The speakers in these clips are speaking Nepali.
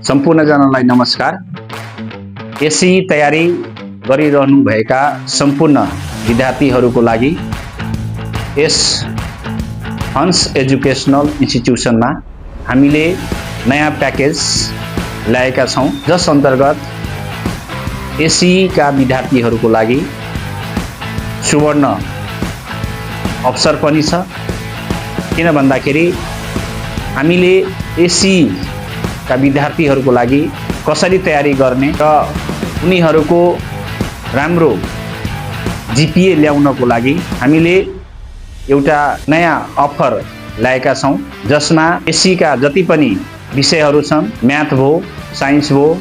सम्पूर्णजनालाई नमस्कार। एसई तयारी गरिरहनु भएका सम्पूर्ण विद्यार्थीहरूको लागि यस हन्स एजुकेशनल इन्स्टिट्युसनमा हामीले नयाँ प्याकेज ल्याएका छौँ, जस अन्तर्गत एसई का विद्यार्थीहरूको लागि सुवर्ण अवसर पनि छ। किन भन्दाखेरि हामीले एसई का विद्यार्थीहरूको लागि कसरी तयारी गर्ने र उनीहरूको राम्रो जिपिए ल्याउनको लागि हामीले एउटा नयाँ अफर ल्याएका छौँ, जसमा एसई का जति पनि विषयहरू छन्, म्याथ भयो, साइन्स भयो,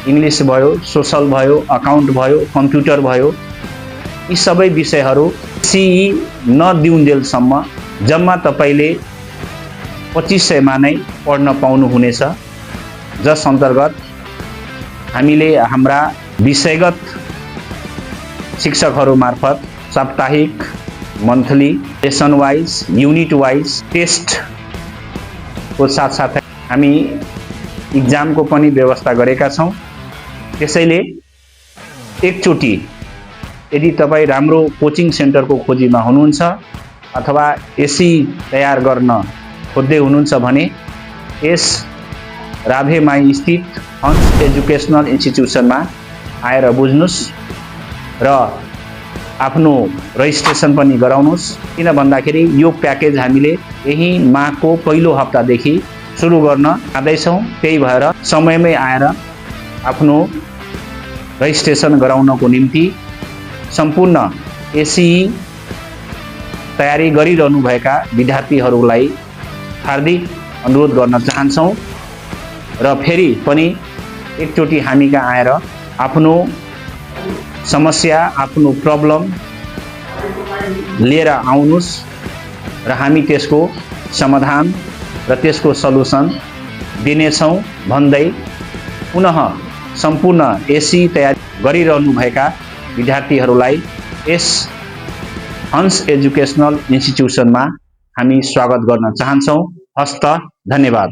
इङ्ग्लिस भयो, सोसल भयो, अकाउन्ट भयो, कम्प्युटर भयो, यी सबै विषयहरू एसई नदिउन्जेलसम्म जम्मा तपाईँले 2500 मा नै पढ्न पाउनुहुनेछ। जस अन्तर्गत हामीले हाम्रा विषयगत शिक्षकहरू मार्फत साप्ताहिक, monthly, lesson wise, unit wise test को साथसाथै हामी इक्जामको पनि व्यवस्था गरेका छौँ। त्यसैले एकचोटि यदि तपाईँ राम्रो कोचिङ सेन्टरको खोजीमा हुनुहुन्छ अथवा एसई तयार गर्न खोज्दै हुनुहुन्छ भने यस राभेमाई स्थित हन्स एजुकेशनल इन्स्टिट्युसनमा आएर बुझ्नुहोस् र आफ्नो रजिस्ट्रेसन पनि गराउनुहोस्। किन भन्दाखेरि यो प्याकेज हामीले यही माघको पहिलो हप्तादेखि सुरु गर्न जाँदैछौँ। त्यही भएर समयमै आएर आफ्नो रजिस्ट्रेसन गराउनको निम्ति सम्पूर्ण एसई तयारी गरिरहनु भएका विद्यार्थीहरूलाई हार्दिक अनुरोध गर्न चाहन्छौँ र फेरि पनि एकचोटि हामी कहाँ आएर आफ्नो समस्या, आफ्नो प्रब्लम लिएर आउनुहोस् र हामी त्यसको समाधान र त्यसको सल्युसन दिनेछौँ भन्दै पुनः सम्पूर्ण एसई तयारी गरिरहनु भएका विद्यार्थीहरूलाई यस हन्स एजुकेशनल इन्स्टिट्युसनमा हामी स्वागत गर्न चाहन्छौँ। हस्त, धन्यवाद।